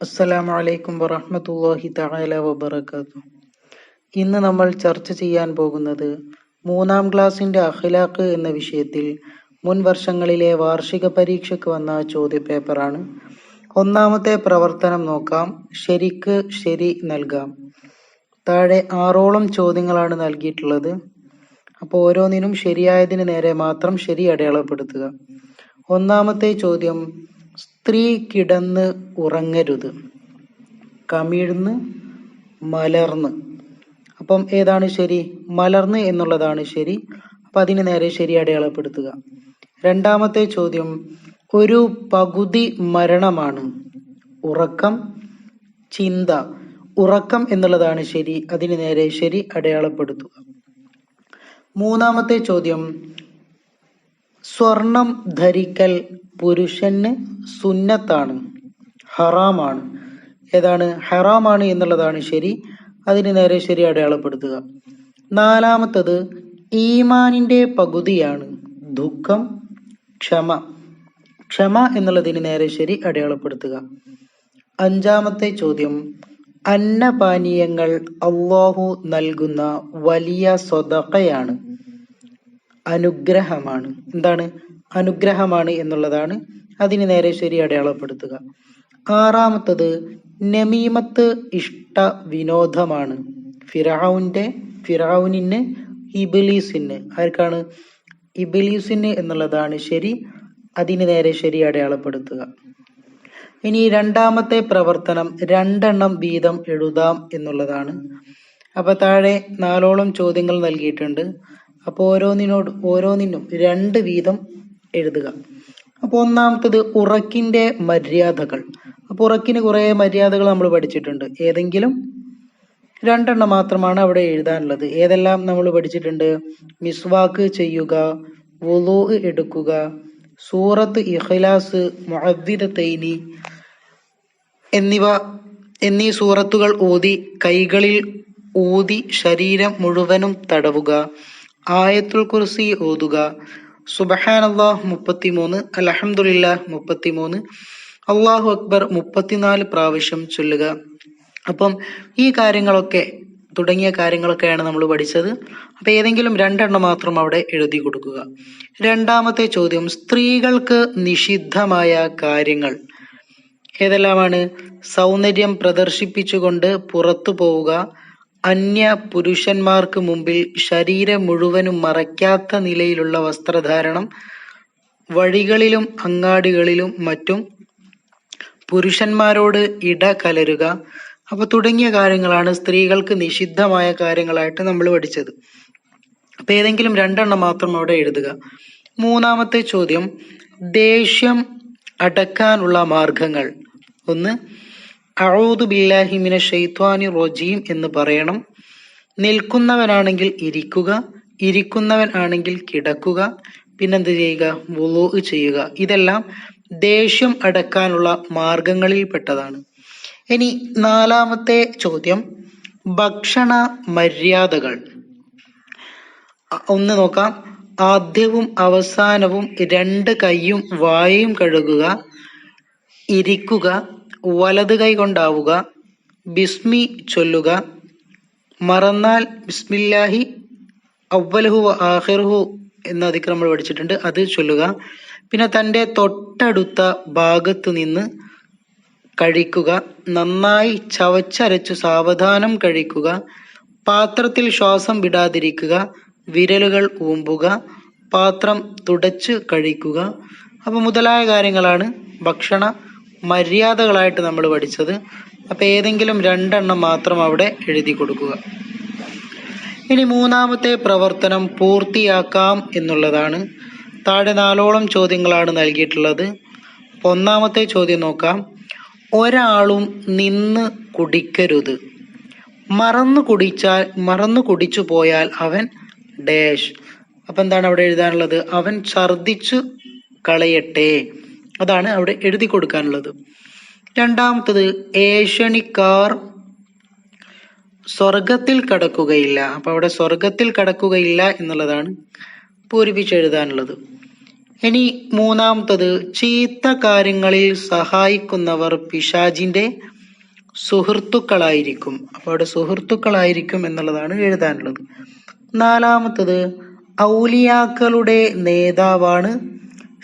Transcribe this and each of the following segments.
അസ്സലാമു അലൈക്കും വറഹ്മത്തുള്ളാഹി തആല വബറകാതുഹു. ഇന്ന് നമ്മൾ ചർച്ച ചെയ്യാൻ പോകുന്നത് 3-ാം ക്ലാസ്സിന്റെ അഖ്ലാഖ് എന്ന വിഷയത്തിൽ മുൻ വർഷങ്ങളിലെ വാർഷിക പരീക്ഷയ്ക്ക് വന്ന ചോദ്യപേപ്പറാണ്. ഒന്നാമത്തെ പ്രവർത്തനം നോക്കാം. ശരിക്ക് ശരി നൽകാം. താഴെ 6ഓളം ചോദ്യങ്ങളാണ് നൽകിയിട്ടുള്ളത്. അപ്പോൾ ഓരോന്നിനും ശരിയായതിന് നേരെ മാത്രം ശരി അടയാളപ്പെടുത്തുക. ഒന്നാമത്തെ ചോദ്യം, സ്ത്രീ കിടന്ന് ഉറങ്ങരുത്. കമിഴ്ന്ന്, മലർന്ന്. അപ്പം ഏതാണ് ശരി? മലർന്ന് എന്നുള്ളതാണ് ശരി. അപ്പം അതിന് നേരെ ശരി അടയാളപ്പെടുത്തുക. രണ്ടാമത്തെ ചോദ്യം, ഒരു പകുതി മരണമാണ്. ഉറക്കം, ചിന്ത. ഉറക്കം എന്നുള്ളതാണ് ശരി. അതിന് നേരെ ശരി അടയാളപ്പെടുത്തുക. മൂന്നാമത്തെ ചോദ്യം, സ്വർണം ധരിക്കൽ പുരുഷന് സുന്നത്താണ്, ഹറാമാണ്. ഏതാണ്? ഹറാമാണ് എന്നുള്ളതാണ് ശരി. അതിന് നേരെ ശരി അടയാളപ്പെടുത്തുക. നാലാമത്തത്, ഈമാനിന്റെ പകുതിയാണ് ദുഃഖം, ക്ഷമ. ക്ഷമ എന്നുള്ളതിന് നേരെ ശരി അടയാളപ്പെടുത്തുക. അഞ്ചാമത്തെ ചോദ്യം, അന്നപാനീയങ്ങൾ അല്ലാഹു നൽകുന്ന വലിയ സ്വതഖയാണ്, അനുഗ്രഹമാണ്. എന്താണ്? അനുഗ്രഹമാണ് എന്നുള്ളതാണ്. അതിന് നേരെ ശരി അടയാളപ്പെടുത്തുക. ആറാമത്തത്, നമീമത്ത് ഇഷ്ട വിനോദമാണ്. ഫിറഔനിന്, ഇബ്ലീസിന്. ആർക്കാണ്? ഇബ്ലീസിന് എന്നുള്ളതാണ് ശരി. അതിന് നേരെ ശരി അടയാളപ്പെടുത്തുക. ഇനി രണ്ടാമത്തെ പ്രവർത്തനം, 2 എണ്ണം വീതം എഴുതാം എന്നുള്ളതാണ്. അപ്പൊ താഴെ 4ഓളം ചോദ്യങ്ങൾ നൽകിയിട്ടുണ്ട്. അപ്പോൾ ഓരോന്നിനും 2 വീതം എഴുതുക. അപ്പോൾ ഒന്നാമത്തത്, ഉറക്കിന്റെ മര്യാദകൾ. അപ്പോൾ ഉറക്കിന് കുറെ മര്യാദകൾ നമ്മൾ പഠിച്ചിട്ടുണ്ട്. ഏതെങ്കിലും 2 എണ്ണം മാത്രമാണ് അവിടെ എഴുതാനുള്ളത്. ഏതെല്ലാം നമ്മൾ പഠിച്ചിട്ടുണ്ട്? മിസ്വാക്ക് ചെയ്യുക, വുളൂ എടുക്കുക, സൂറത്ത് ഇഖ്ലാസ്, മുഅവ്വിദതൈനി എന്നീ സൂറത്തുകൾ ഓതി കൈകളിൽ ഊതി ശരീരം മുഴുവനും തടവുക, ആയത്തുൽ കുർസി ഓതുക, സുബ്ഹാനല്ലാഹ് 33, അൽഹംദുലില്ലാഹ് 33, അല്ലാഹു അക്ബർ 34 പ്രാവശ്യം ചൊല്ലുക. അപ്പം ഈ തുടങ്ങിയ കാര്യങ്ങളൊക്കെയാണ് നമ്മൾ പഠിച്ചത്. അപ്പൊ ഏതെങ്കിലും 2 എണ്ണം മാത്രം അവിടെ എഴുതി കൊടുക്കുക. രണ്ടാമത്തെ ചോദ്യം, സ്ത്രീകൾക്ക് നിഷിദ്ധമായ കാര്യങ്ങൾ ഏതെല്ലാമാണ്? സൗന്ദര്യം പ്രദർശിപ്പിച്ചുകൊണ്ട് പുറത്തു പോവുക, അന്യ പുരുഷന്മാർക്ക് മുമ്പിൽ ശരീരം മുഴുവനും മറയ്ക്കാത്ത നിലയിലുള്ള വസ്ത്രധാരണം, വഴികളിലും അങ്ങാടികളിലും മറ്റും പുരുഷന്മാരോട് ഇടകലരുക. അപ്പൊ തുടങ്ങിയ കാര്യങ്ങളാണ് സ്ത്രീകൾക്ക് നിഷിദ്ധമായ കാര്യങ്ങളായിട്ട് നമ്മൾ പഠിച്ചത്. അപ്പൊ ഏതെങ്കിലും 2 എണ്ണം മാത്രം അവിടെ എഴുതുക. മൂന്നാമത്തെ ചോദ്യം, ദേഷ്യം അടക്കാനുള്ള മാർഗങ്ങൾ. ഒന്ന്, അഊദു ബില്ലാഹി മിനശ് ശൈത്വാനിർ റജീം എന്ന് പറയണം. നിൽക്കുന്നവനാണെങ്കിൽ ഇരിക്കുക, ഇരിക്കുന്നവൻ ആണെങ്കിൽ കിടക്കുക. പിന്നെന്ത് ചെയ്യുക? വുളൂ ചെയ്യുക. ഇതെല്ലാം ദേഷ്യം അടക്കാനുള്ള മാർഗങ്ങളിൽ പെട്ടതാണ്. ഇനി 4ാമത്തെ ചോദ്യം, ഭക്ഷണ മര്യാദകൾ. ഒന്ന് നോക്കാം. ആദ്യവും അവസാനവും 2 കൈയും വായയും കഴുകുക, ഇരിക്കുക, വലത് കൈ കൊണ്ടാവുക, ബിസ്മി ചൊല്ലുക, മറന്നാൽ ബിസ്മില്ലാഹി അവ്വലുഹു വ ആഖിറുഹു എന്ന ദിക്ർ നമ്മൾ പഠിച്ചിട്ടുണ്ട്, അത് ചൊല്ലുക. പിന്നെ തൻ്റെ തൊട്ടടുത്ത ഭാഗത്ത് നിന്ന് കഴിക്കുക, നന്നായി ചവച്ചരച്ചു സാവധാനം കഴിക്കുക, പാത്രത്തിൽ ശ്വാസം വിടാതിരിക്കുക, വിരലുകൾ ഊമ്പുക, പാത്രം തുടച്ച് കഴിക്കുക. അപ്പൊ മുതലായ കാര്യങ്ങളാണ് ഭക്ഷണ മര്യാദകളായിട്ട് നമ്മൾ പഠിച്ചത്. അപ്പൊ ഏതെങ്കിലും 2 എണ്ണം മാത്രം അവിടെ എഴുതി കൊടുക്കുക. ഇനി 3ാമത്തെ പ്രവർത്തനം പൂർത്തിയാക്കാം എന്നുള്ളതാണ്. താഴെ 4ഓളം ചോദ്യങ്ങളാണ് നൽകിയിട്ടുള്ളത്. അപ്പൊ ഒന്നാമത്തെ ചോദ്യം നോക്കാം. ഒരാളും നിന്ന് കുടിക്കരുത്. മറന്നു കുടിച്ചു പോയാൽ അവൻ ഡാഷ്. അപ്പൊ എന്താണ് അവിടെ എഴുതാനുള്ളത്? അവൻ ഛർദിച്ചു കളയട്ടെ. അതാണ് അവിടെ എഴുതി കൊടുക്കാനുള്ളത്. രണ്ടാമത്തത്, ഏഷണിക്കാർ സ്വർഗത്തിൽ കടക്കുകയില്ല. അപ്പൊ അവിടെ സ്വർഗത്തിൽ കടക്കുകയില്ല എന്നുള്ളതാണ് പൂരിപ്പിച്ചെഴുതാനുള്ളത്. ഇനി മൂന്നാമത്തത്, ചീത്ത കാര്യങ്ങളിൽ സഹായിക്കുന്നവർ പിശാചിന്റെ സുഹൃത്തുക്കളായിരിക്കും. അപ്പോൾ അവിടെ സുഹൃത്തുക്കളായിരിക്കും എന്നുള്ളതാണ് എഴുതാനുള്ളത്. നാലാമത്തത്, ഔലിയാക്കളുടെ നേതാവാണ്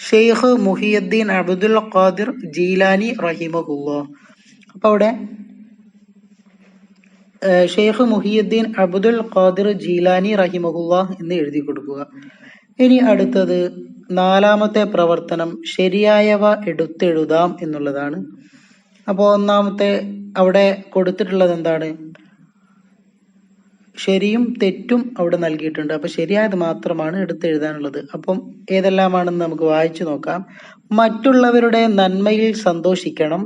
ഷെയ്ഖ് മുഹിയുദ്ദീൻ അബ്ദുൽ ഖാദിർ ജീലാനി റഹിമഹുല്ലാഹ്. അപ്പൊ അവിടെ ഷെയ്ഖ് മുഹിയുദ്ദീൻ അബ്ദുൽ ഖാദിർ ജീലാനി റഹിമഹുല്ലാഹ് എന്ന് എഴുതി കൊടുക്കുക. ഇനി അടുത്തത് നാലാമത്തെ പ്രവർത്തനം, ശരിയായവ എടുത്തെഴുതാം എന്നുള്ളതാണ്. അപ്പോൾ ഒന്നാമത്തെ അവിടെ കൊടുത്തിട്ടുള്ളത് എന്താണ്? ശരിയും തെറ്റും അവിടെ നൽകിയിട്ടുണ്ട്. അപ്പൊ ശരിയായത് മാത്രമാണ് എടുത്തെഴുതാനുള്ളത്. അപ്പം ഏതെല്ലാമാണെന്ന് നമുക്ക് വായിച്ചു നോക്കാം. മറ്റുള്ളവരുടെ നന്മയിൽ സന്തോഷിക്കണം.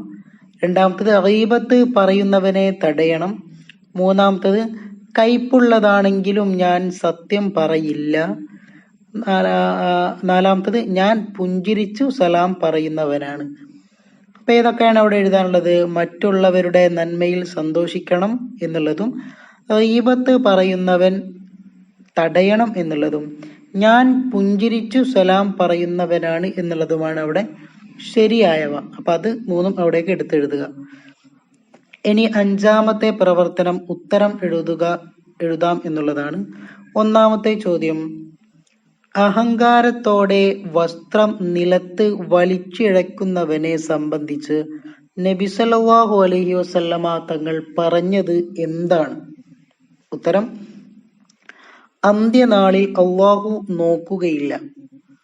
രണ്ടാമത്തത്, ഗീബത്ത് പറയുന്നവനെ തടയണം. മൂന്നാമത്തത്, കയ്പുള്ളതാണെങ്കിലും ഞാൻ സത്യം പറയില്ല. നാലാമത്തത്, ഞാൻ പുഞ്ചിരിച്ചു സലാം പറയുന്നവനാണ്. അപ്പൊ ഏതൊക്കെയാണ് അവിടെ എഴുതാനുള്ളത്? മറ്റുള്ളവരുടെ നന്മയിൽ സന്തോഷിക്കണം എന്നുള്ളതും, ഗീബത്ത് പറയുന്നവൻ തടയണം എന്നുള്ളതും, ഞാൻ പുഞ്ചിരിച്ചു സലാം പറയുന്നവനാണ് എന്നുള്ളതുമാണ് അവിടെ ശരിയായവ. അപ്പൊ അത് മൂന്നും അവിടേക്ക് എടുത്തെഴുതുക. ഇനി അഞ്ചാമത്തെ പ്രവർത്തനം, ഉത്തരം എഴുതാം എന്നുള്ളതാണ്. ഒന്നാമത്തെ ചോദ്യം, അഹങ്കാരത്തോടെ വസ്ത്രം നിലത്ത് വലിച്ചിഴക്കുന്നവനെ സംബന്ധിച്ച് നബി സല്ലല്ലാഹു അലൈഹി വസല്ലമ തങ്ങൾ പറഞ്ഞത് എന്താണ്? ഉത്തരം, അന്ത്യനാളിൽ അള്ളാഹു നോക്കുകയില്ല.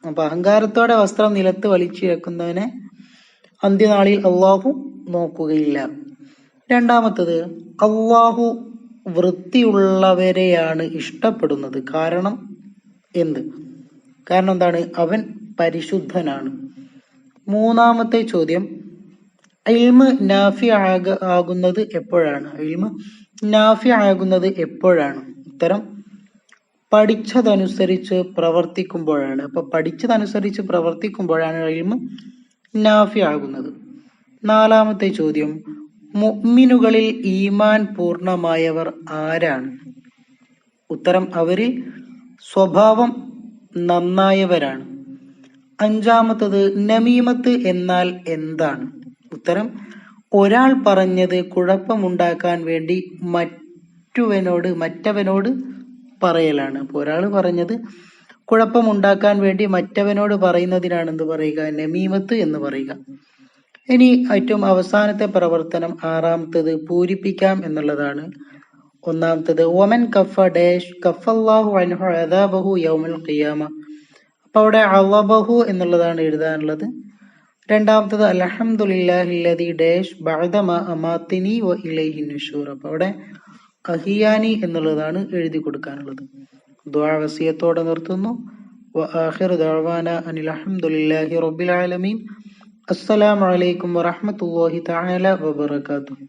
അപ്പൊ അഹങ്കാരത്തോടെ വസ്ത്രം നിലത്ത് വലിച്ചിഴക്കുന്നവനെ അന്ത്യനാളിൽ അള്ളാഹു നോക്കുകയില്ല. രണ്ടാമത്തത്, അള്ളാഹു വൃത്തിയുള്ളവരെയാണ് ഇഷ്ടപ്പെടുന്നത്. കാരണം എന്ത്? കാരണം എന്താണ്? അവൻ പരിശുദ്ധനാണ്. മൂന്നാമത്തെ ചോദ്യം, ഇൽമ് നാഫി ആകുന്നത് എപ്പോഴാണ്? ഇൽമ് നാഫി ആകുന്നത് എപ്പോഴാണ്? ഉത്തരം, പഠിച്ചതനുസരിച്ച് പ്രവർത്തിക്കുമ്പോഴാണ്. അപ്പൊ പഠിച്ചതനുസരിച്ച് പ്രവർത്തിക്കുമ്പോഴാണ് ഇൽമ് നാഫി ആകുന്നത്. നാലാമത്തെ ചോദ്യം, മുഅ്മിനുകളിൽ ഈമാൻ പൂർണ്ണമായവർ ആരാണ്? ഉത്തരം, അവരിൽ സ്വഭാവം നന്നായവരാണ്. അഞ്ചാമത്തത്, നമീമത്ത് എന്നാൽ എന്താണ്? ഉത്തരം, ഒരാൾ പറഞ്ഞത് കുഴപ്പമുണ്ടാക്കാൻ വേണ്ടി മറ്റവനോട് പറയലാണ്. അപ്പൊ ഒരാൾ പറഞ്ഞത് കുഴപ്പമുണ്ടാക്കാൻ വേണ്ടി മറ്റവനോട് പറയുന്നതിനാണ് എന്ത് പറയുക? നമീമത്ത് എന്ന് പറയുക. ഇനി ഏറ്റവും അവസാനത്തെ പ്രവർത്തനം, ആറാമത്തത്, പൂരിപ്പിക്കാം എന്നുള്ളതാണ്. ഒന്നാമത്തത്, ഒമൻ കഫ ഡാഷ് കഫല്ലാഹു അൻഹു അദാബഹു യൗമൽ ഖിയാമ. അപ്പൊ അവിടെ അളബഹു എന്നുള്ളതാണ് എഴുതാനുള്ളത്. രണ്ടാമത്തത്, അൽഹംദുലില്ലാഹില്ലദി ഡാഷ് ബഅദ മാ അമാതിനി വ ഇലൈഹി നുശൂർ. അപ്പൊ അവിടെ അഹിയാനി എന്നുള്ളതാണ് എഴുതി കൊടുക്കാനുള്ളത്. ദുആ വസിയത്തോടെ നിർത്തുന്നു. വ ആഖിറു ദഅവാന അനിൽ ഹംദുലില്ലാഹി റബ്ബിൽ ആലമീൻ. അസ്സലാമു അലൈക്കും വറഹ്മത്തുള്ളാഹി തആല വബറകാതുഹു.